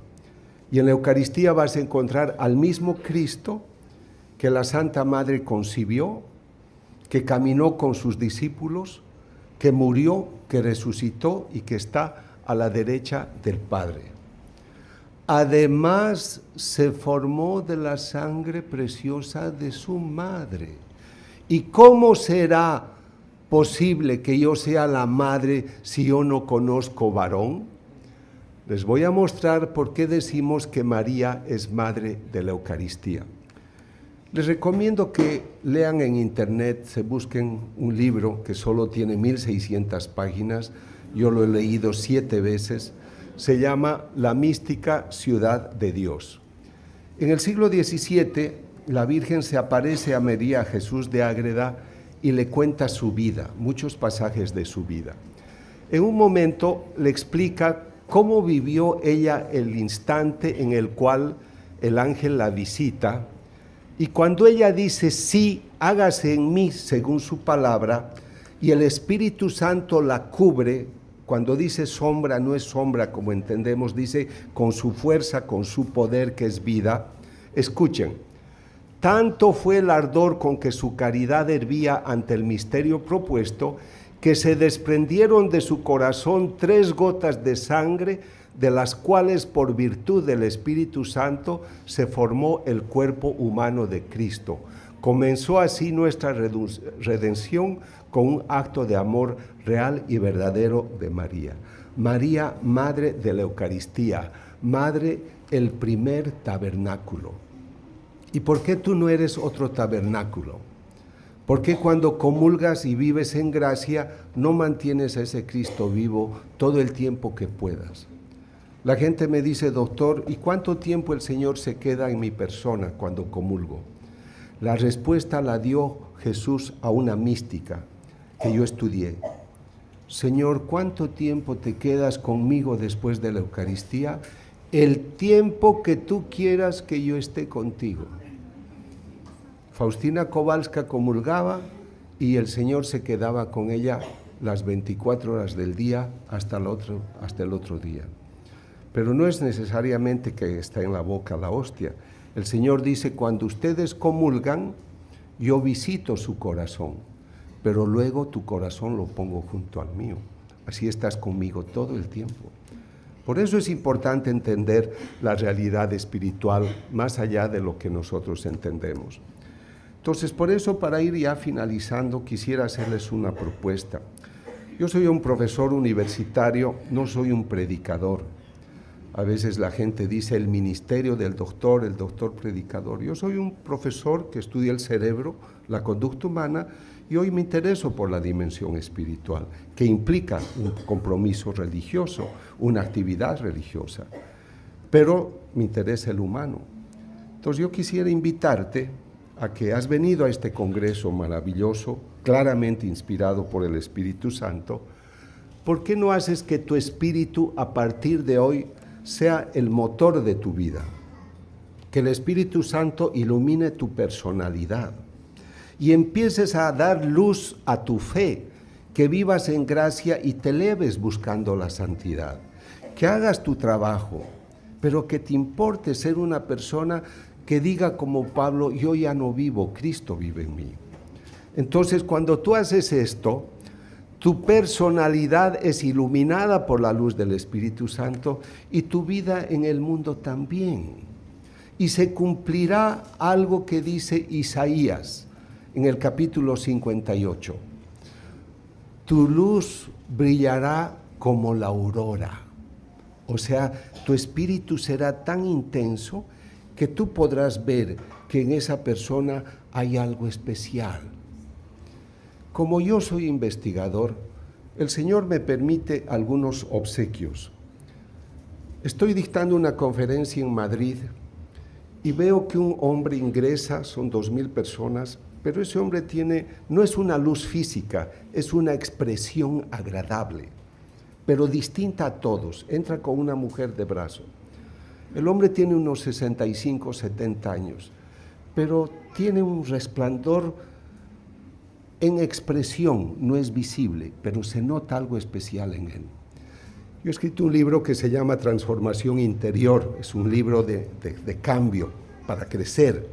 Y en la Eucaristía vas a encontrar al mismo Cristo que la Santa Madre concibió, que caminó con sus discípulos, que murió, que resucitó y que está a la derecha del Padre. Además, se formó de la sangre preciosa de su madre. ¿Y cómo será posible que yo sea la madre si yo no conozco varón? Les voy a mostrar por qué decimos que María es madre de la Eucaristía. Les recomiendo que lean en internet, se busquen un libro que solo tiene 1600 páginas, yo lo he leído 7 veces, se llama La mística ciudad de Dios. En el siglo XVII, la Virgen se aparece a María Jesús de Ágreda y le cuenta su vida, muchos pasajes de su vida. En un momento le explica cómo vivió ella el instante en el cual el ángel la visita. Y cuando ella dice, sí, hágase en mí según su palabra, y el Espíritu Santo la cubre, cuando dice sombra, no es sombra como entendemos, dice con su fuerza, con su poder que es vida. Escuchen, tanto fue el ardor con que su caridad hervía ante el misterio propuesto, que se desprendieron de su corazón 3 gotas de sangre, de las cuales por virtud del Espíritu Santo se formó el cuerpo humano de Cristo. Comenzó así nuestra redención con un acto de amor real y verdadero de María. María, madre de la Eucaristía, madre, el primer tabernáculo. ¿Y por qué tú no eres otro tabernáculo? ¿Por qué cuando comulgas y vives en gracia no mantienes a ese Cristo vivo todo el tiempo que puedas? La gente me dice, doctor, ¿y cuánto tiempo el Señor se queda en mi persona cuando comulgo? La respuesta la dio Jesús a una mística que yo estudié. Señor, ¿cuánto tiempo te quedas conmigo después de la Eucaristía? El tiempo que tú quieras que yo esté contigo. Faustina Kowalska comulgaba y el Señor se quedaba con ella las 24 horas del día hasta el otro día. Pero no es necesariamente que está en la boca la hostia. El Señor dice, cuando ustedes comulgan, yo visito su corazón, pero luego tu corazón lo pongo junto al mío. Así estás conmigo todo el tiempo. Por eso es importante entender la realidad espiritual más allá de lo que nosotros entendemos. Entonces, por eso, para ir ya finalizando, quisiera hacerles una propuesta. Yo soy un profesor universitario, no soy un predicador. A veces la gente dice el ministerio del doctor, el doctor predicador. Yo soy un profesor que estudia el cerebro, la conducta humana, y hoy me intereso por la dimensión espiritual, que implica un compromiso religioso, una actividad religiosa. Pero me interesa el humano. Entonces yo quisiera invitarte a que has venido a este congreso maravilloso, claramente inspirado por el Espíritu Santo. ¿Por qué no haces que tu espíritu a partir de hoy sea el motor de tu vida? Que el Espíritu Santo ilumine tu personalidad y empieces a dar luz a tu fe, que vivas en gracia y te eleves buscando la santidad, que hagas tu trabajo, pero que te importe ser una persona que diga como Pablo, yo ya no vivo, Cristo vive en mí. Entonces, cuando tú haces esto, Tu personalidad es iluminada por la luz del Espíritu Santo y tu vida en el mundo también. Y se cumplirá algo que dice Isaías en el capítulo 58. Tu luz brillará como la aurora. O sea, tu espíritu será tan intenso que tú podrás ver que en esa persona hay algo especial. Como yo soy investigador, el Señor me permite algunos obsequios. Estoy dictando una conferencia en Madrid y veo que un hombre ingresa, son 2,000 personas, pero ese hombre no es una luz física, es una expresión agradable, pero distinta a todos. Entra con una mujer de brazo. El hombre tiene unos 65, 70 años, pero tiene un resplandor en expresión, no es visible, pero se nota algo especial en él. Yo he escrito un libro que se llama Transformación Interior, es un libro de cambio para crecer.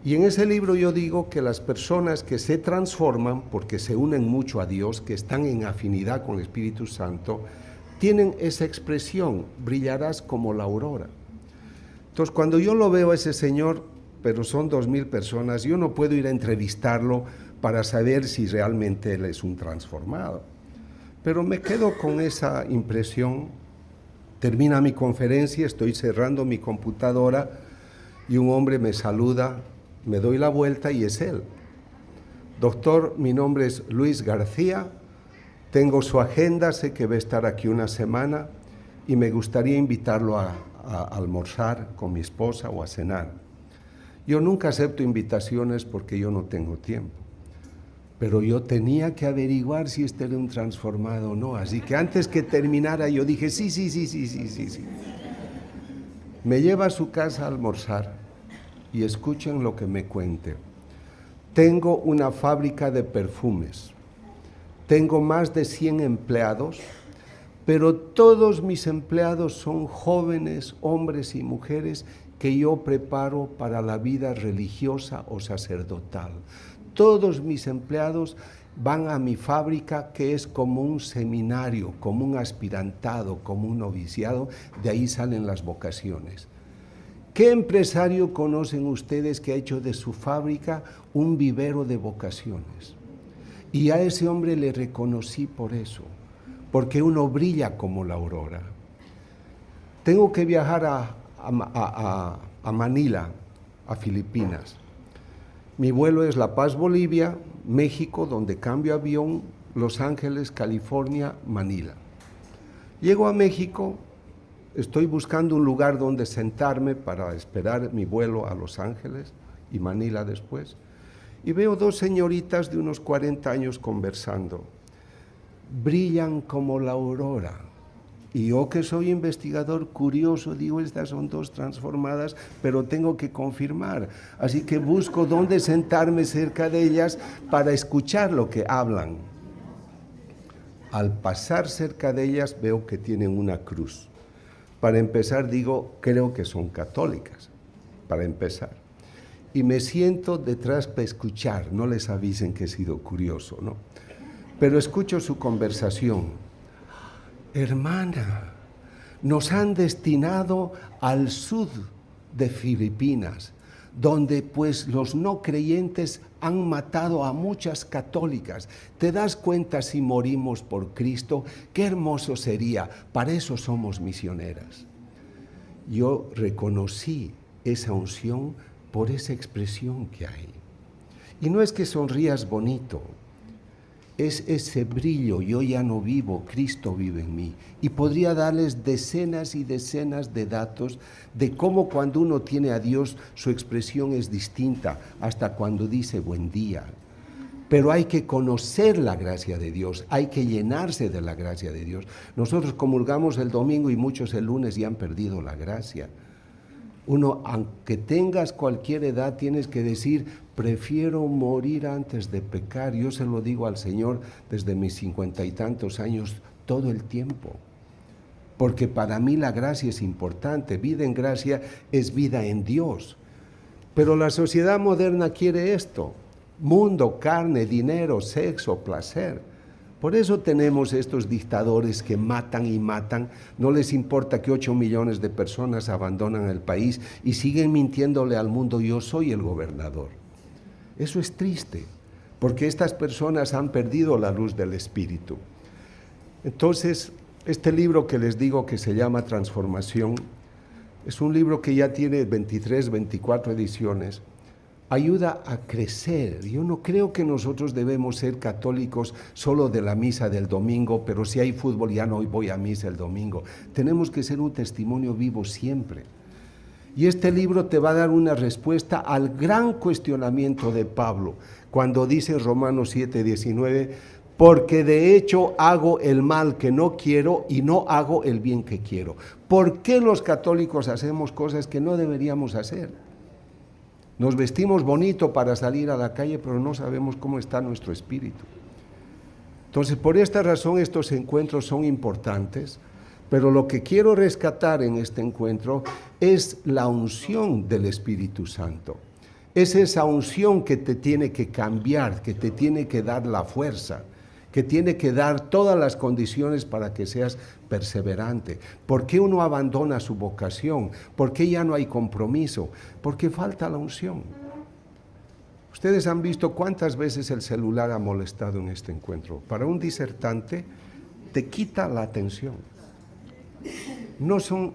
Y en ese libro yo digo que las personas que se transforman, porque se unen mucho a Dios, que están en afinidad con el Espíritu Santo, tienen esa expresión, brillarás como la aurora. Entonces, cuando yo lo veo a ese señor, pero son 2,000 personas, yo no puedo ir a entrevistarlo para saber si realmente él es un transformado. Pero me quedo con esa impresión. Termina mi conferencia, estoy cerrando mi computadora y un hombre me saluda, me doy la vuelta y es él. Doctor, mi nombre es Luis García, tengo su agenda, sé que va a estar aquí una semana y me gustaría invitarlo a almorzar con mi esposa o a cenar. Yo nunca acepto invitaciones porque yo no tengo tiempo, pero yo tenía que averiguar si este era un transformado o no, así que antes que terminara yo dije sí. Me lleva a su casa a almorzar y escuchen lo que me cuente. Tengo una fábrica de perfumes, tengo más de 100 empleados, pero todos mis empleados son jóvenes, hombres y mujeres que yo preparo para la vida religiosa o sacerdotal. Todos mis empleados van a mi fábrica, que es como un seminario, como un aspirantado, como un noviciado, de ahí salen las vocaciones. ¿Qué empresario conocen ustedes que ha hecho de su fábrica un vivero de vocaciones? Y a ese hombre le reconocí por eso, porque uno brilla como la aurora. Tengo que viajar a Manila, a Filipinas. Mi vuelo es La Paz, Bolivia, México, donde cambio avión, Los Ángeles, California, Manila. Llego a México, estoy buscando un lugar donde sentarme para esperar mi vuelo a Los Ángeles y Manila después, y veo 2 señoritas de unos 40 años conversando. Brillan como la aurora. Y yo, que soy investigador curioso, digo, estas son 2 transformadas, pero tengo que confirmar. Así que busco dónde sentarme cerca de ellas para escuchar lo que hablan. Al pasar cerca de ellas veo que tienen una cruz. Para empezar digo, creo que son católicas, para empezar. Y me siento detrás para escuchar, no les avisen que he sido curioso, ¿no? Pero escucho su conversación. Hermana, nos han destinado al sur de Filipinas, donde pues los no creyentes han matado a muchas católicas. ¿Te das cuenta si morimos por Cristo? Qué hermoso sería, para eso somos misioneras. Yo reconocí esa unción por esa expresión que hay. Y no es que sonrías bonito, es ese brillo, yo ya no vivo, Cristo vive en mí. Y podría darles decenas y decenas de datos de cómo cuando uno tiene a Dios su expresión es distinta, hasta cuando dice buen día. Pero hay que conocer la gracia de Dios, hay que llenarse de la gracia de Dios. Nosotros comulgamos el domingo y muchos el lunes ya han perdido la gracia. Uno, aunque tengas cualquier edad, tienes que decir, prefiero morir antes de pecar. Yo se lo digo al Señor desde mis 50 y tantos años, todo el tiempo. Porque para mí la gracia es importante. Vida en gracia es vida en Dios. Pero la sociedad moderna quiere esto. Mundo, carne, dinero, sexo, placer. Por eso tenemos estos dictadores que matan y matan, no les importa que 8 millones de personas abandonan el país y siguen mintiéndole al mundo, yo soy el gobernador. Eso es triste, porque estas personas han perdido la luz del espíritu. Entonces, este libro que les digo que se llama Transformación, es un libro que ya tiene 23, 24 ediciones, ayuda a crecer. Yo no creo que nosotros debemos ser católicos solo de la misa del domingo, pero si hay fútbol ya no voy a misa el domingo. Tenemos que ser un testimonio vivo siempre. Y este libro te va a dar una respuesta al gran cuestionamiento de Pablo, cuando dice en Romanos 7:19, porque de hecho hago el mal que no quiero y no hago el bien que quiero. ¿Por qué los católicos hacemos cosas que no deberíamos hacer? Nos vestimos bonito para salir a la calle, pero no sabemos cómo está nuestro espíritu. Entonces, por esta razón, estos encuentros son importantes, pero lo que quiero rescatar en este encuentro es la unción del Espíritu Santo. Es esa unción que te tiene que cambiar, que te tiene que dar la fuerza, que tiene que dar todas las condiciones para que seas perseverante. ¿Por qué uno abandona su vocación? ¿Por qué ya no hay compromiso? Porque falta la unción. Ustedes han visto cuántas veces el celular ha molestado en este encuentro. Para un disertante te quita la atención. No son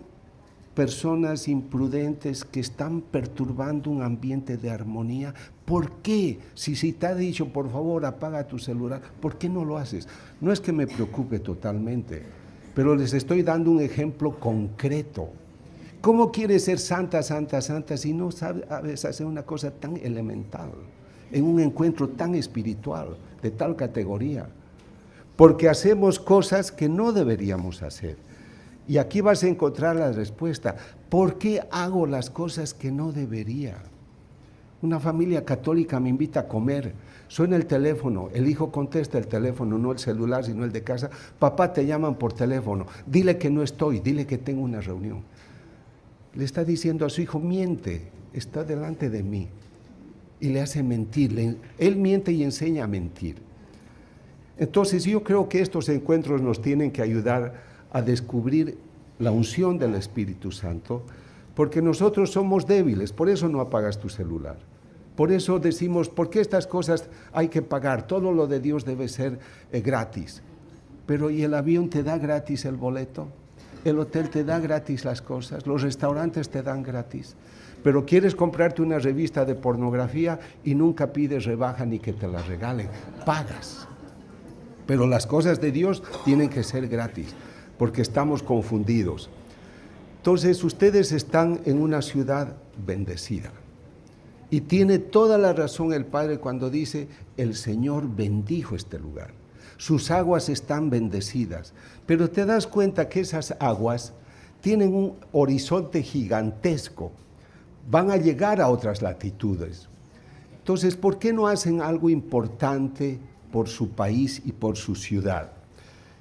personas imprudentes que están perturbando un ambiente de armonía. ¿Por qué? Si te ha dicho, por favor, apaga tu celular, ¿por qué no lo haces? No es que me preocupe totalmente, pero les estoy dando un ejemplo concreto. ¿Cómo quieres ser santa, santa, santa si no sabes hacer una cosa tan elemental, en un encuentro tan espiritual, de tal categoría? Porque hacemos cosas que no deberíamos hacer. Y aquí vas a encontrar la respuesta. ¿Por qué hago las cosas que no debería? Una familia católica me invita a comer, suena el teléfono, el hijo contesta el teléfono, no el celular, sino el de casa. Papá, te llaman por teléfono, dile que no estoy, dile que tengo una reunión. Le está diciendo a su hijo, miente, está delante de mí. Y le hace mentir, él miente y enseña a mentir. Entonces yo creo que estos encuentros nos tienen que ayudar a descubrir la unción del Espíritu Santo, porque nosotros somos débiles, por eso no apagas tu celular. Por eso decimos, ¿por qué estas cosas hay que pagar? Todo lo de Dios debe ser gratis. Pero ¿y el avión te da gratis el boleto? ¿El hotel te da gratis las cosas? ¿Los restaurantes te dan gratis? Pero quieres comprarte una revista de pornografía y nunca pides rebaja ni que te la regalen. Pagas. Pero las cosas de Dios tienen que ser gratis, porque estamos confundidos. Entonces, ustedes están en una ciudad bendecida. Y tiene toda la razón el Padre cuando dice, el Señor bendijo este lugar. Sus aguas están bendecidas. Pero te das cuenta que esas aguas tienen un horizonte gigantesco. Van a llegar a otras latitudes. Entonces, ¿por qué no hacen algo importante por su país y por su ciudad?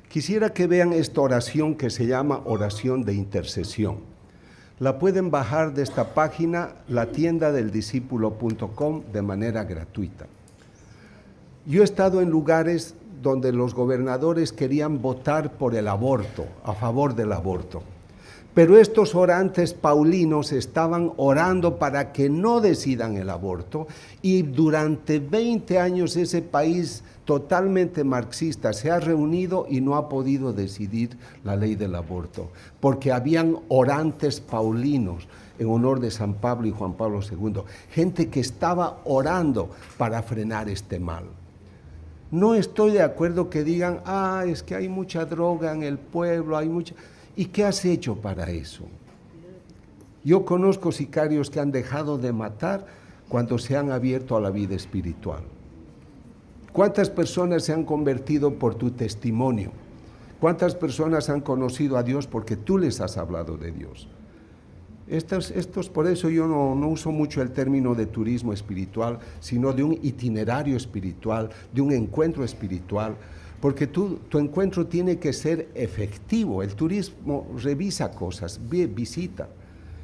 Quisiera que vean esta oración que se llama oración de intercesión. La pueden bajar de esta página, latiendadeldiscípulo.com, de manera gratuita. Yo he estado en lugares donde los gobernadores querían votar por el aborto, a favor del aborto. Pero estos orantes paulinos estaban orando para que no decidan el aborto, y durante 20 años ese país totalmente marxista se ha reunido y no ha podido decidir la ley del aborto, porque habían orantes paulinos en honor de San Pablo y Juan Pablo II, gente que estaba orando para frenar este mal. No estoy de acuerdo que digan, es que hay mucha droga en el pueblo, hay mucha... ¿Y qué has hecho para eso? Yo conozco sicarios que han dejado de matar cuando se han abierto a la vida espiritual. ¿Cuántas personas se han convertido por tu testimonio? ¿Cuántas personas han conocido a Dios porque tú les has hablado de Dios? Estos, por eso yo no uso mucho el término de turismo espiritual, sino de un itinerario espiritual, de un encuentro espiritual, porque tu encuentro tiene que ser efectivo. El turismo revisa cosas, visita.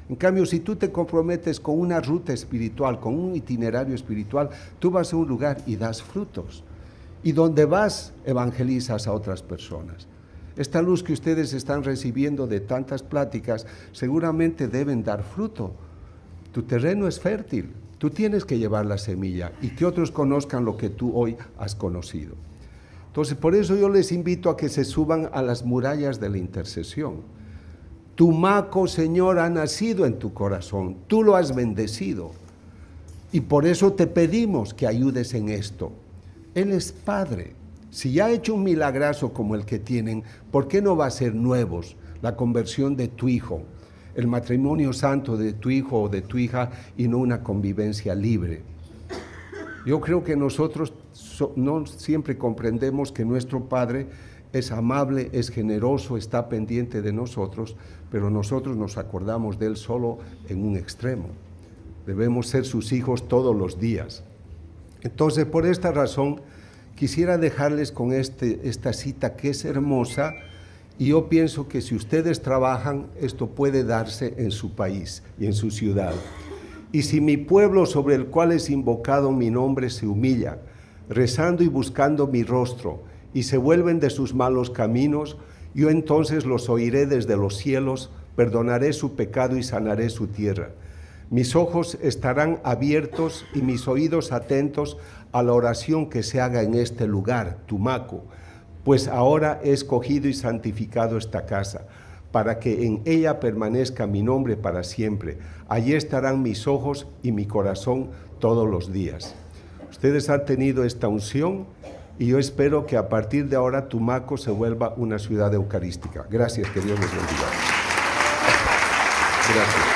En cambio, si tú te comprometes con una ruta espiritual, con un itinerario espiritual, tú vas a un lugar y das frutos. Y donde vas, evangelizas a otras personas. Esta luz que ustedes están recibiendo de tantas pláticas seguramente deben dar fruto. Tu terreno es fértil, tú tienes que llevar la semilla y que otros conozcan lo que tú hoy has conocido. Entonces, por eso yo les invito a que se suban a las murallas de la intercesión. Tumaco, Señor, ha nacido en tu corazón, tú lo has bendecido. Y por eso te pedimos que ayudes en esto. Él es Padre. Si ya ha hecho un milagrazo como el que tienen, ¿por qué no va a ser nuevos? La conversión de tu hijo, el matrimonio santo de tu hijo o de tu hija y no una convivencia libre. Yo creo que nosotros no siempre comprendemos que nuestro Padre es amable, es generoso, está pendiente de nosotros, pero nosotros nos acordamos de Él solo en un extremo. Debemos ser sus hijos todos los días. Entonces, por esta razón, quisiera dejarles con esta cita que es hermosa, y yo pienso que si ustedes trabajan, esto puede darse en su país y en su ciudad. Y si mi pueblo sobre el cual es invocado mi nombre se humilla, rezando y buscando mi rostro, y se vuelven de sus malos caminos, yo entonces los oiré desde los cielos, perdonaré su pecado y sanaré su tierra. Mis ojos estarán abiertos y mis oídos atentos a la oración que se haga en este lugar, Tumaco, pues ahora he escogido y santificado esta casa, para que en ella permanezca mi nombre para siempre. Allí estarán mis ojos y mi corazón todos los días. Ustedes han tenido esta unción y yo espero que a partir de ahora Tumaco se vuelva una ciudad eucarística. Gracias, que Dios les bendiga. Gracias.